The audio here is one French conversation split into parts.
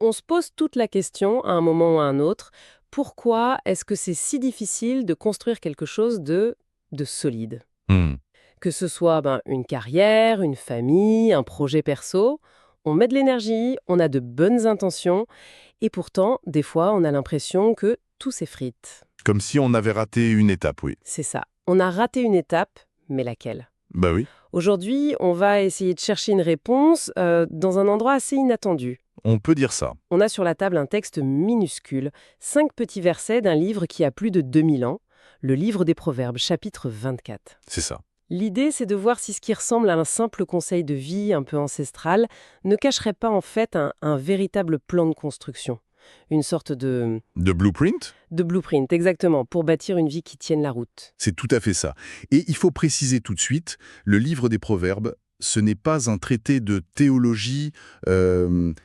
on se pose toute la question, à un moment ou à un autre, pourquoi est-ce que c'est si difficile de construire quelque chose de solide? Hmm. Que ce soit une carrière, une famille, un projet perso, on met de l'énergie, on a de bonnes intentions, et pourtant, des fois, on a l'impression que tout s'effrite. Comme si on avait raté une étape, oui. C'est ça. On a raté une étape, mais laquelle? Bah oui, Aujourd'hui, on va essayer de chercher une réponse dans un endroit assez inattendu. on peut dire ça. On a sur la table un texte minuscule, 5 petits versets d'un livre qui a plus de 2000 ans, le livre des Proverbes, chapitre 24. C'est ça. L'idée, c'est de voir si ce qui ressemble à un simple conseil de vie un peu ancestral ne cacherait pas en fait un véritable plan de construction. Une sorte De blueprint? de blueprint, exactement, pour bâtir une vie qui tienne la route. C'est tout à fait ça. Et il faut préciser tout de suite, le livre des Proverbes, ce n'est pas un traité de théologie,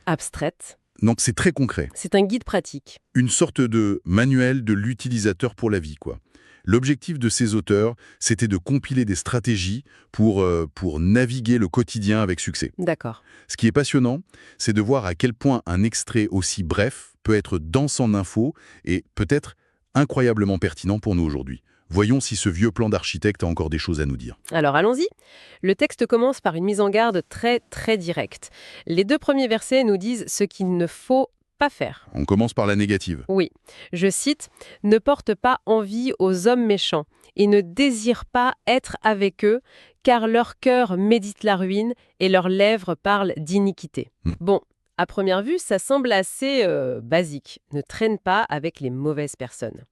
Abstraite, donc c'est très concret. c'est un guide pratique. Une sorte de manuel de l'utilisateur pour la vie, quoi. L'objectif de ces auteurs, c'était de compiler des stratégies pour naviguer le quotidien avec succès. D'accord. Ce qui est passionnant, c'est de voir à quel point un extrait aussi bref peut être dense en infos et peut-être incroyablement pertinent pour nous aujourd'hui. Voyons si ce vieux plan d'architecte a encore des choses à nous dire. Alors allons-y. Le texte commence par une mise en garde très très directe. Les 2 premiers versets nous disent ce qu'il ne faut pas faire. On commence par la négative. Oui, je cite, « Ne porte pas envie aux hommes méchants et ne désire pas être avec eux, car leur cœur médite la ruine et leurs lèvres parlent d'iniquité. Hmm. Bon, à première vue, ça semble assez basique. Ne traîne pas avec les mauvaises personnes.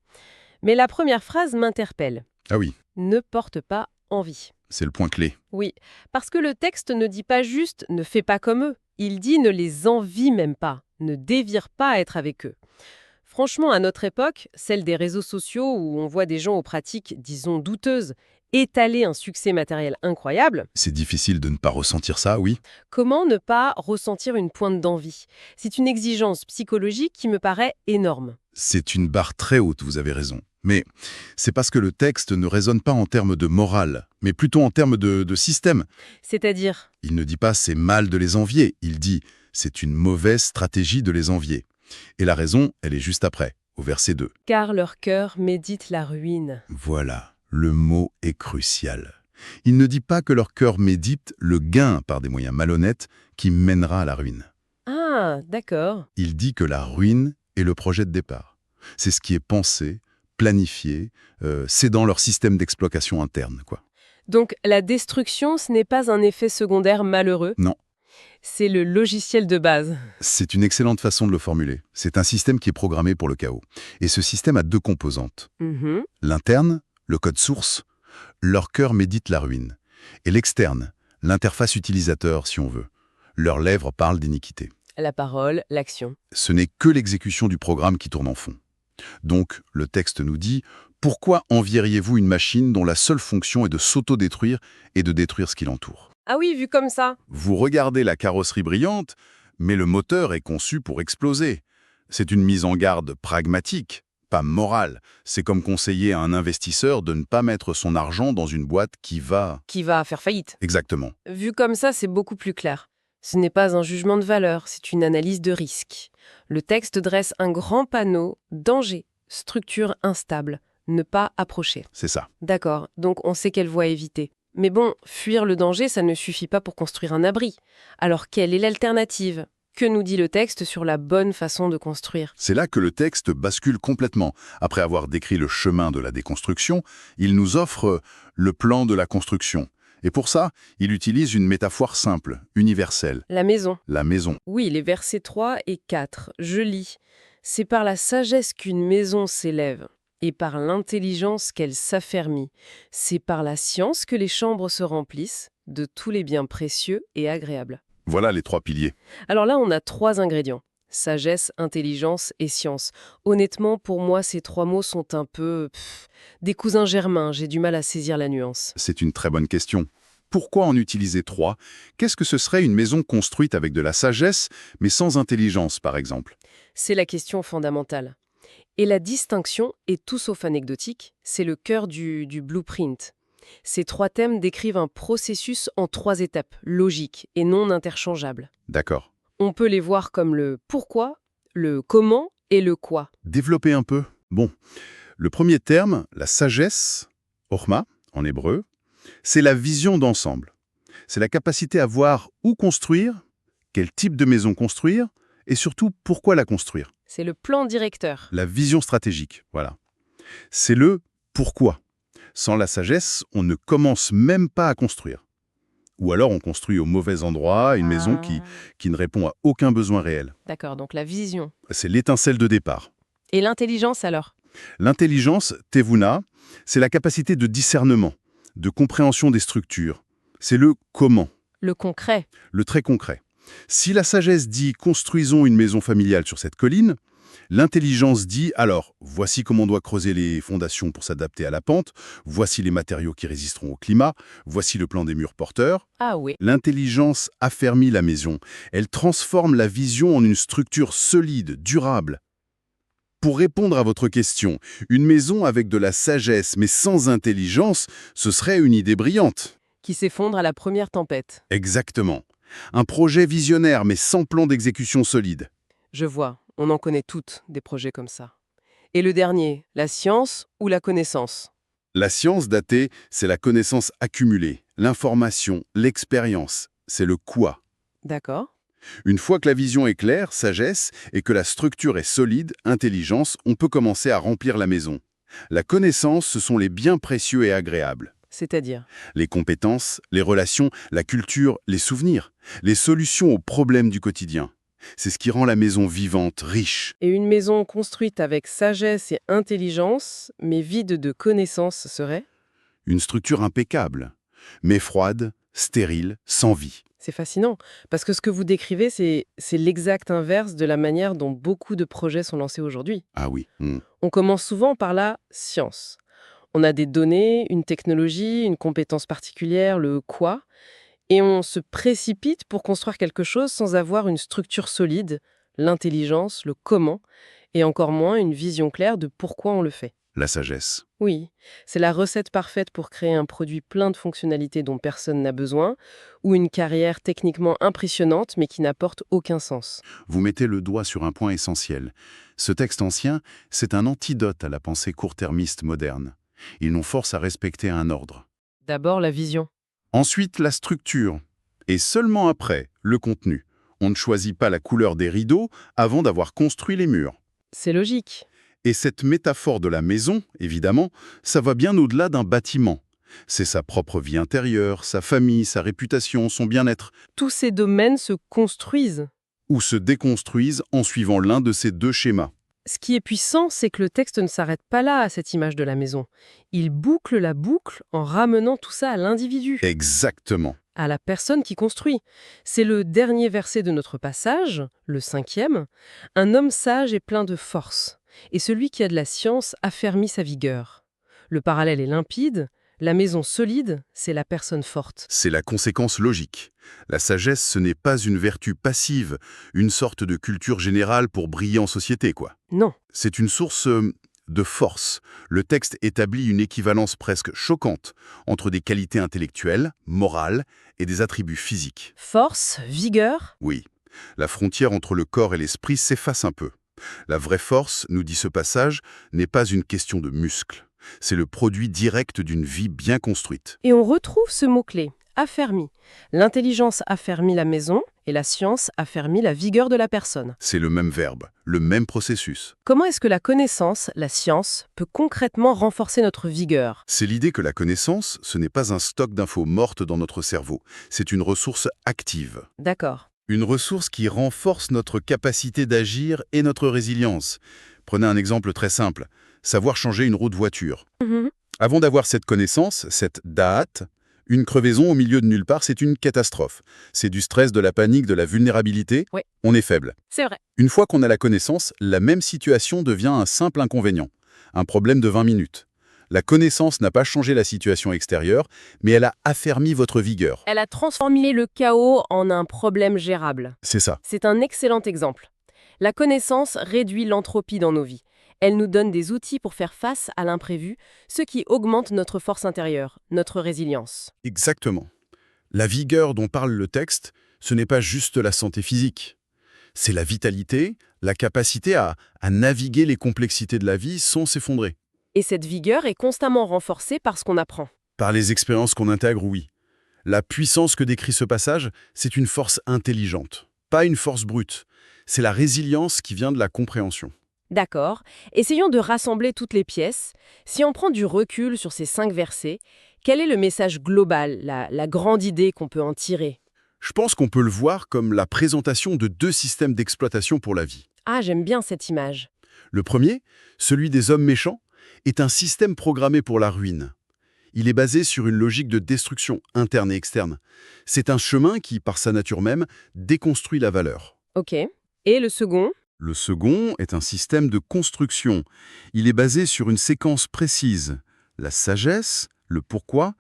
Mais la première phrase m'interpelle. Ah oui, Ne porte pas envie. c'est le point clé. Oui, parce que le texte ne dit pas juste ne fais pas comme eux. Il dit ne les envie même pas, ne dévire pas être avec eux. Franchement, à notre époque, celle des réseaux sociaux où on voit des gens aux pratiques, disons, douteuses, étaler un succès matériel incroyable, C'est difficile de ne pas ressentir ça, oui. comment ne pas ressentir une pointe d'envie? C'est une exigence psychologique qui me paraît énorme. C'est une barre très haute, vous avez raison. Mais c'est parce que le texte ne résonne pas en termes de morale, mais plutôt en termes de système. C'est-à-dire, Il ne dit pas c'est mal de les envier, il dit c'est une mauvaise stratégie de les envier. Et la raison, elle est juste après, au verset 2. car leur cœur médite la ruine. Voilà, le mot est crucial. Il ne dit pas que leur cœur médite le gain par des moyens malhonnêtes qui mènera à la ruine. Ah, d'accord. Il dit que la ruine est le projet de départ. C'est ce qui est pensé, planifié, c'est dans leur système d'exploitation interne, quoi. Donc la destruction, ce n'est pas un effet secondaire malheureux, Non, c'est le logiciel de base. c'est une excellente façon de le formuler. C'est un système qui est programmé pour le chaos. Et ce système a 2 composantes. Mhm. L'interne, le code source, leur cœur médite la ruine. Et l'externe, l'interface utilisateur, si on veut. Leurs lèvres parlent d'iniquité. La parole, l'action. Ce n'est que l'exécution du programme qui tourne en fond. Donc, le texte nous dit « Pourquoi envieriez-vous une machine dont la seule fonction est de s'auto-détruire et de détruire ce qui l'entoure ?» Ah oui, vu comme ça. Vous regardez la carrosserie brillante, mais le moteur est conçu pour exploser. C'est une mise en garde pragmatique, pas morale. C'est comme conseiller à un investisseur de ne pas mettre son argent dans une boîte qui va... Qui va faire faillite. Exactement. Vu comme ça, c'est beaucoup plus clair. Ce n'est pas un jugement de valeur, c'est une analyse de risque. Le texte dresse un grand panneau « Danger, structure instable, ne pas approcher C'est ça. ». D'accord, donc on sait quelle voie éviter. Mais bon, fuir le danger, ça ne suffit pas pour construire un abri. Alors quelle est l'alternative? Que nous dit le texte sur la bonne façon de construire? C'est là que le texte bascule complètement. Après avoir décrit le chemin de la déconstruction, il nous offre le plan de la construction. Et pour ça, il utilise une métaphore simple, universelle, La maison. la maison. Oui, les versets 3 et 4. Je lis. « C'est par la sagesse qu'une maison s'élève, et par l'intelligence qu'elle s'affermit. C'est par la science que les chambres se remplissent de tous les biens précieux et agréables. » Voilà les 3 piliers. Alors là, on a 3 ingrédients. Sagesse, intelligence et science. Honnêtement, pour moi, ces 3 mots sont un peu... des cousins germains, j'ai du mal à saisir la nuance. C'est une très bonne question. Pourquoi en utiliser 3? Qu'est-ce que ce serait une maison construite avec de la sagesse, mais sans intelligence, par exemple? C'est la question fondamentale. Et la distinction est tout sauf anecdotique, c'est le cœur du blueprint. Ces 3 thèmes décrivent un processus en 3 étapes, logiques et non interchangeables. D'accord. On peut les voir comme le pourquoi, le comment et le quoi. Développer un peu. Bon, le premier terme, la sagesse, orma en hébreu, c'est la vision d'ensemble. C'est la capacité à voir où construire, quel type de maison construire, et surtout pourquoi la construire. C'est le plan directeur. La vision stratégique, voilà. C'est le pourquoi. Sans la sagesse, on ne commence même pas à construire. Ou alors on construit au mauvais endroit une maison qui ne répond à aucun besoin réel. D'accord, donc la vision. C'est l'étincelle de départ. Et l'intelligence alors? L'intelligence, tevuna, c'est la capacité de discernement, de compréhension des structures. C'est le comment, Le concret. le très concret. Si la sagesse dit « construisons une maison familiale sur cette colline », l'intelligence dit « alors, voici comment on doit creuser les fondations pour s'adapter à la pente, voici les matériaux qui résisteront au climat, voici le plan des murs porteurs ». Ah oui. L'intelligence affermit la maison. Elle transforme la vision en une structure solide, durable. Pour répondre à votre question, une maison avec de la sagesse mais sans intelligence, ce serait une idée brillante. Qui s'effondre à la première tempête. Exactement. Un projet visionnaire mais sans plan d'exécution solide. Je vois, on en connaît toutes, des projets comme ça. Et le dernier, la science ou la connaissance? La science datée, c'est la connaissance accumulée, l'information, l'expérience. C'est le quoi. D'accord. Une fois que la vision est claire, sagesse, et que la structure est solide, intelligence, on peut commencer à remplir la maison. La connaissance, ce sont les biens précieux et agréables. C'est-à-dire? Les compétences, les relations, la culture, les souvenirs, les solutions aux problèmes du quotidien. C'est ce qui rend la maison vivante, riche. Et une maison construite avec sagesse et intelligence, mais vide de connaissances serait? Une structure impeccable, mais froide, stérile, sans vie. C'est fascinant, parce que ce que vous décrivez, c'est l'exact inverse de la manière dont beaucoup de projets sont lancés aujourd'hui. Ah oui. On commence souvent par la science. On a des données, une technologie, une compétence particulière, le quoi, et on se précipite pour construire quelque chose sans avoir une structure solide, l'intelligence, le comment, et encore moins une vision claire de pourquoi on le fait. La sagesse. Oui, c'est la recette parfaite pour créer un produit plein de fonctionnalités dont personne n'a besoin, ou une carrière techniquement impressionnante mais qui n'apporte aucun sens. Vous mettez le doigt sur un point essentiel. Ce texte ancien, c'est un antidote à la pensée court-termiste moderne. Il nous force à respecter un ordre. D'abord la vision. Ensuite, la structure. Et seulement après, le contenu. On ne choisit pas la couleur des rideaux avant d'avoir construit les murs. C'est logique. Et cette métaphore de la maison, évidemment, ça va bien au-delà d'un bâtiment. C'est sa propre vie intérieure, sa famille, sa réputation, son bien-être, Tous ces domaines se construisent. ou se déconstruisent en suivant l'un de ces deux schémas. Ce qui est puissant, c'est que le texte ne s'arrête pas là à cette image de la maison. Il boucle la boucle en ramenant tout ça à l'individu, Exactement. à la personne qui construit. C'est le dernier verset de notre passage, le 5e. Un homme sage est plein de force, et celui qui a de la science affermit sa vigueur. Le parallèle est limpide. La maison solide, c'est la personne forte. C'est la conséquence logique. La sagesse, ce n'est pas une vertu passive, une sorte de culture générale pour briller en société, quoi. Non, C'est une source de force. Le texte établit une équivalence presque choquante entre des qualités intellectuelles, morales et des attributs physiques. force, vigueur. Oui, la frontière entre le corps et l'esprit s'efface un peu. La vraie force, nous dit ce passage, n'est pas une question de muscles. C'est le produit direct d'une vie bien construite. Et on retrouve ce mot-clé, affermi. L'intelligence affermit la maison et la science affermit la vigueur de la personne. C'est le même verbe, le même processus. Comment est-ce que la connaissance, la science, peut concrètement renforcer notre vigueur? C'est l'idée que la connaissance, ce n'est pas un stock d'infos mortes dans notre cerveau. C'est une ressource active. D'accord. Une ressource qui renforce notre capacité d'agir et notre résilience. Prenez un exemple très simple. Savoir changer une roue de voiture. Avant d'avoir cette connaissance, cette da'at, une crevaison au milieu de nulle part, c'est une catastrophe. C'est du stress, de la panique, de la vulnérabilité. Oui. On est faible. C'est vrai. Une fois qu'on a la connaissance, la même situation devient un simple inconvénient. Un problème de 20 minutes. La connaissance n'a pas changé la situation extérieure, mais elle a affermi votre vigueur. Elle a transformé le chaos en un problème gérable. C'est ça. C'est un excellent exemple. La connaissance réduit l'entropie dans nos vies. Elle nous donne des outils pour faire face à l'imprévu, ce qui augmente notre force intérieure, notre résilience. Exactement. La vigueur dont parle le texte, ce n'est pas juste la santé physique. C'est la vitalité, la capacité à naviguer les complexités de la vie sans s'effondrer. Et cette vigueur est constamment renforcée par ce qu'on apprend. Par les expériences qu'on intègre, oui. La puissance que décrit ce passage, c'est une force intelligente, pas une force brute. C'est la résilience qui vient de la compréhension. D'accord. Essayons de rassembler toutes les pièces. Si on prend du recul sur ces 5 versets, quel est le message global, la grande idée qu'on peut en tirer? Je pense qu'on peut le voir comme la présentation de 2 systèmes d'exploitation pour la vie. Ah, j'aime bien cette image. Le premier, celui des hommes méchants, est un système programmé pour la ruine. Il est basé sur une logique de destruction interne et externe. C'est un chemin qui, par sa nature même, déconstruit la valeur. Ok. Et le second? Le second est un système de construction. Il est basé sur une séquence précise. La sagesse, le pourquoi,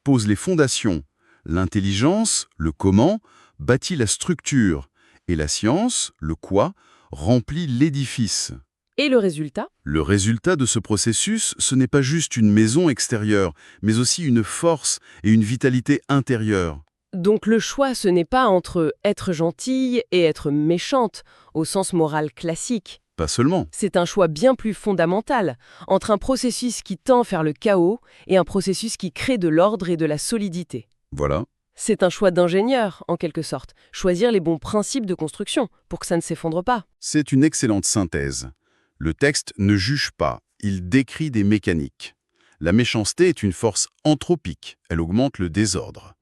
pose les fondations. L'intelligence, le comment, bâtit la structure. Et la science, le quoi, remplit l'édifice. Et le résultat? Le résultat de ce processus, ce n'est pas juste une maison extérieure, mais aussi une force et une vitalité intérieure. Donc le choix, ce n'est pas entre être gentille et être méchante, au sens moral classique. Pas seulement. C'est un choix bien plus fondamental, entre un processus qui tend vers le chaos et un processus qui crée de l'ordre et de la solidité. Voilà. C'est un choix d'ingénieur, en quelque sorte. Choisir les bons principes de construction, pour que ça ne s'effondre pas. C'est une excellente synthèse. Le texte ne juge pas, il décrit des mécaniques. La méchanceté est une force anthropique, elle augmente le désordre.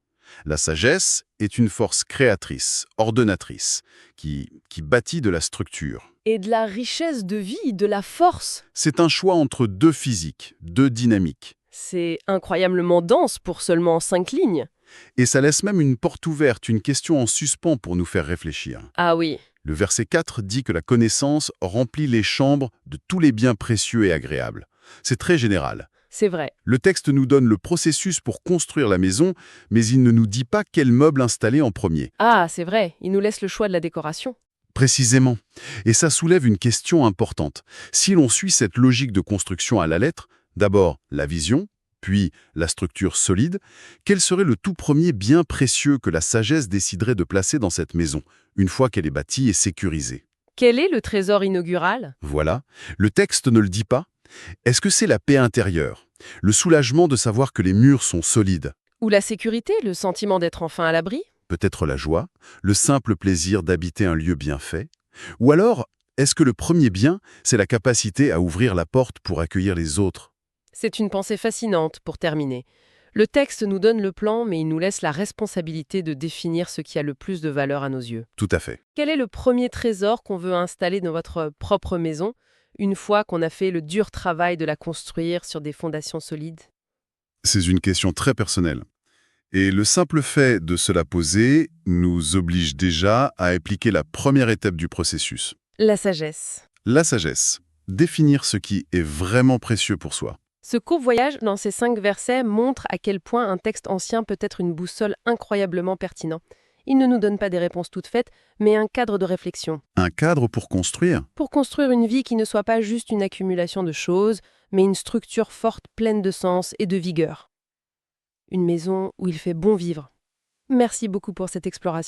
La sagesse est une force créatrice, ordonnatrice, qui bâtit de la structure. Et de la richesse de vie, de la force. C'est un choix entre 2 physiques, 2 dynamiques. C'est incroyablement dense pour seulement 5 lignes. Et ça laisse même une porte ouverte, une question en suspens pour nous faire réfléchir. Ah oui. Le verset 4 dit que la connaissance remplit les chambres de tous les biens précieux et agréables. C'est très général. C'est vrai. Le texte nous donne le processus pour construire la maison, mais il ne nous dit pas quel meuble installer en premier. Ah, c'est vrai, il nous laisse le choix de la décoration. Précisément. Et ça soulève une question importante. Si l'on suit cette logique de construction à la lettre, d'abord la vision, puis la structure solide, quel serait le tout premier bien précieux que la sagesse déciderait de placer dans cette maison, une fois qu'elle est bâtie et sécurisée? Quel est le trésor inaugural? Voilà. Le texte ne le dit pas. Est-ce que c'est la paix intérieure, le soulagement de savoir que les murs sont solides? Ou la sécurité, le sentiment d'être enfin à l'abri? Peut-être la joie, le simple plaisir d'habiter un lieu bien fait? Ou alors, est-ce que le premier bien, c'est la capacité à ouvrir la porte pour accueillir les autres? C'est une pensée fascinante pour terminer. Le texte nous donne le plan, mais il nous laisse la responsabilité de définir ce qui a le plus de valeur à nos yeux. Tout à fait. Quel est le premier trésor qu'on veut installer dans votre propre maison, une fois qu'on a fait le dur travail de la construire sur des fondations solides? C'est une question très personnelle. Et le simple fait de se la poser nous oblige déjà à appliquer la première étape du processus. La sagesse. La sagesse. Définir ce qui est vraiment précieux pour soi. Ce court voyage dans ces 5 versets montre à quel point un texte ancien peut être une boussole incroyablement pertinent. Il ne nous donne pas des réponses toutes faites, mais un cadre de réflexion. Un cadre pour construire. Pour construire une vie qui ne soit pas juste une accumulation de choses, mais une structure forte pleine de sens et de vigueur. Une maison où il fait bon vivre. Merci beaucoup pour cette exploration.